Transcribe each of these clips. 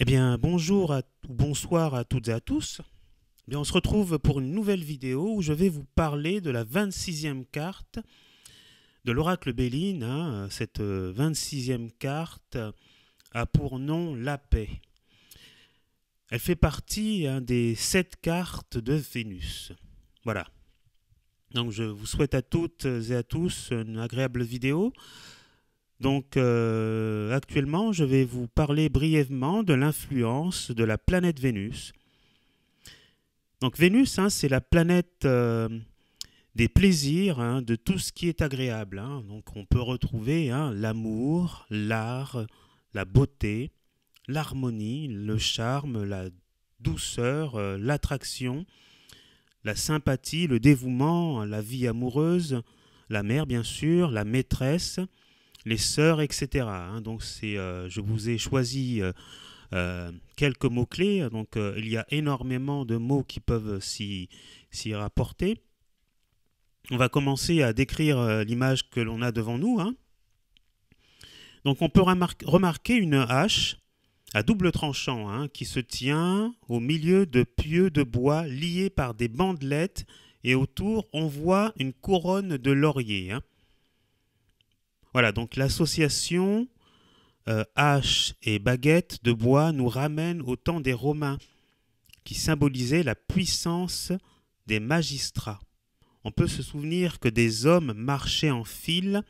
Eh bien, bonjour ou bonsoir à toutes et à tous. Eh bien, on se retrouve pour une nouvelle vidéo où je vais vous parler de la 26e carte de l'oracle Béline. Cette 26e carte a pour nom la paix. Elle fait partie des 7 cartes de Vénus. Voilà. Donc, je vous souhaite à toutes et à tous une agréable vidéo. Donc actuellement, je vais vous parler brièvement de l'influence de la planète Vénus. Donc Vénus, c'est la planète des plaisirs, de tout ce qui est agréable. Donc on peut retrouver l'amour, l'art, la beauté, l'harmonie, le charme, la douceur, l'attraction, la sympathie, le dévouement, la vie amoureuse, la mère bien sûr, la maîtresse, les sœurs, etc. Donc je vous ai choisi quelques mots-clés. Donc il y a énormément de mots qui peuvent s'y rapporter. On va commencer à décrire l'image que l'on a devant nous. Donc on peut remarquer une hache à double tranchant qui se tient au milieu de pieux de bois liés par des bandelettes et autour on voit une couronne de laurier. Voilà, donc l'association hache et baguette de bois nous ramène au temps des Romains, qui symbolisaient la puissance des magistrats. On peut se souvenir que des hommes marchaient en file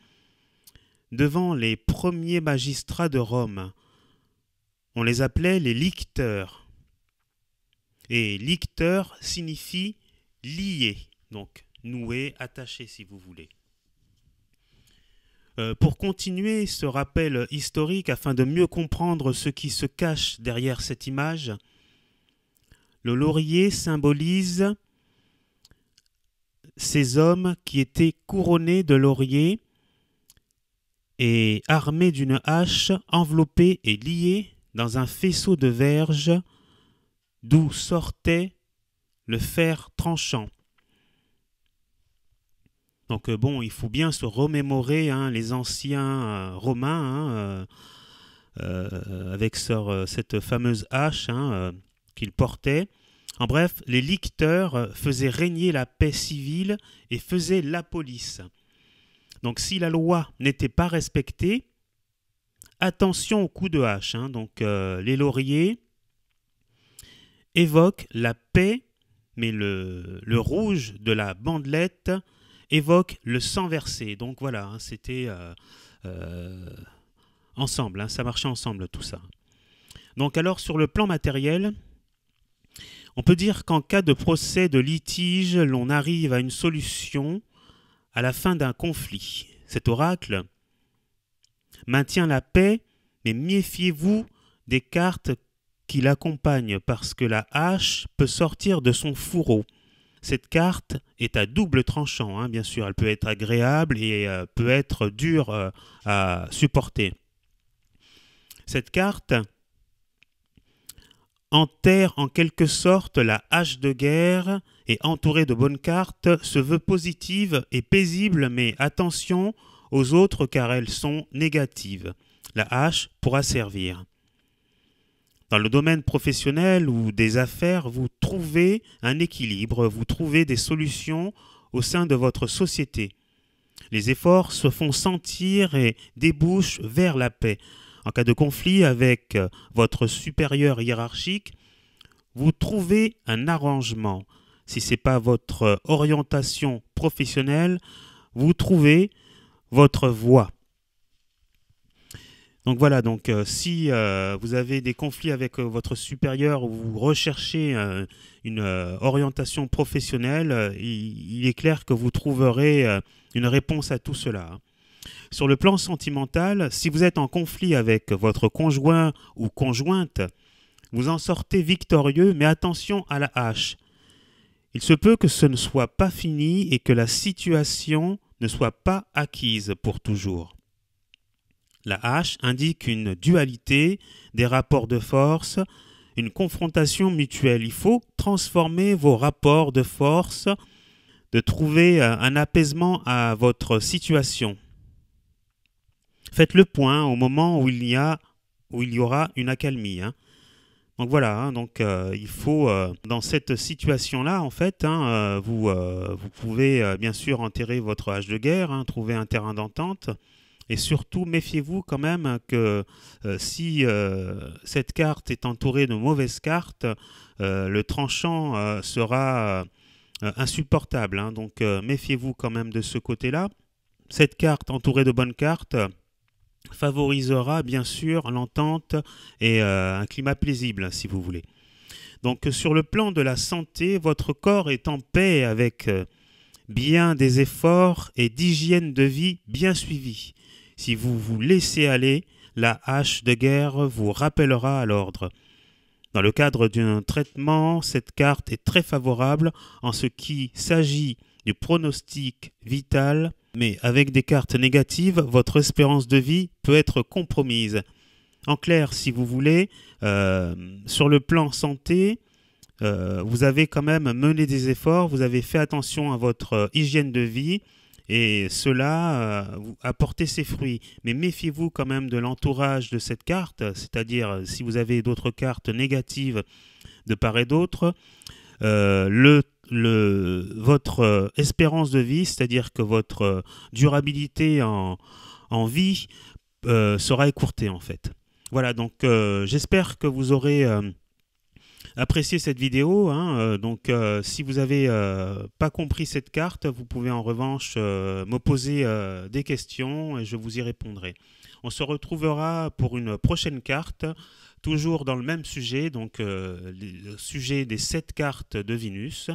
devant les premiers magistrats de Rome. On les appelait les licteurs. Et licteur signifie lié, donc noué, attaché si vous voulez. Pour continuer ce rappel historique, afin de mieux comprendre ce qui se cache derrière cette image, le laurier symbolise ces hommes qui étaient couronnés de laurier et armés d'une hache, enveloppés et liés dans un faisceau de verge d'où sortait le fer tranchant. Donc il faut bien se remémorer les anciens Romains avec cette fameuse hache qu'ils portaient. En bref, les licteurs faisaient régner la paix civile et faisaient la police. Donc si la loi n'était pas respectée, attention aux coups de hache. Donc les lauriers évoquent la paix, mais le rouge de la bandelette évoque le sang versé. Donc voilà, c'était ensemble, ça marchait ensemble tout ça. Donc alors sur le plan matériel, on peut dire qu'en cas de procès de litige, l'on arrive à une solution à la fin d'un conflit. Cet oracle maintient la paix, mais méfiez-vous des cartes qui l'accompagnent parce que la hache peut sortir de son fourreau. Cette carte est à double tranchant, bien sûr. Elle peut être agréable et peut être dure à supporter. Cette carte enterre en quelque sorte la hache de guerre et entourée de bonnes cartes se veut positive et paisible, mais attention aux autres car elles sont négatives. La hache pourra servir. Dans le domaine professionnel ou des affaires, vous trouvez un équilibre, vous trouvez des solutions au sein de votre société. Les efforts se font sentir et débouchent vers la paix. En cas de conflit avec votre supérieur hiérarchique, vous trouvez un arrangement. Si ce n'est pas votre orientation professionnelle, vous trouvez votre voie. Donc voilà, si vous avez des conflits avec votre supérieur ou vous recherchez une orientation professionnelle, il est clair que vous trouverez une réponse à tout cela. Sur le plan sentimental, si vous êtes en conflit avec votre conjoint ou conjointe, vous en sortez victorieux, mais attention à la hache. Il se peut que ce ne soit pas fini et que la situation ne soit pas acquise pour toujours. La hache indique une dualité, des rapports de force, une confrontation mutuelle. Il faut transformer vos rapports de force, de trouver un apaisement à votre situation. Faites le point au moment où il y aura une accalmie. Donc voilà, hein, donc, il faut, dans cette situation-là, en fait, hein, vous pouvez bien sûr enterrer votre hache de guerre, hein, trouver un terrain d'entente, et surtout méfiez-vous quand même que si cette carte est entourée de mauvaises cartes, le tranchant sera insupportable, hein, donc méfiez-vous quand même de ce côté-là. Cette carte entourée de bonnes cartes favorisera bien sûr l'entente et un climat paisible, si vous voulez. Donc sur le plan de la santé, votre corps est en paix avec bien des efforts et d'hygiène de vie bien suivis. Si vous vous laissez aller, la hache de guerre vous rappellera à l'ordre. Dans le cadre d'un traitement, cette carte est très favorable en ce qui s'agit du pronostic vital, mais avec des cartes négatives, votre espérance de vie peut être compromise. En clair, si vous voulez, sur le plan santé, vous avez quand même mené des efforts, vous avez fait attention à votre hygiène de vie et cela a porté ses fruits. Mais méfiez-vous quand même de l'entourage de cette carte, c'est-à-dire si vous avez d'autres cartes négatives de part et d'autre, votre espérance de vie, c'est-à-dire que votre durabilité en vie sera écourtée en fait. Voilà, donc j'espère que vous aurez apprécié cette vidéo. Hein, donc si vous n'avez pas compris cette carte, vous pouvez en revanche me poser des questions et je vous y répondrai. On se retrouvera pour une prochaine carte, toujours dans le même sujet, donc le sujet des 7 cartes de Vénus.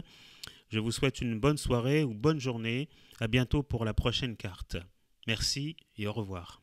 Je vous souhaite une bonne soirée ou bonne journée. À bientôt pour la prochaine carte. Merci et au revoir.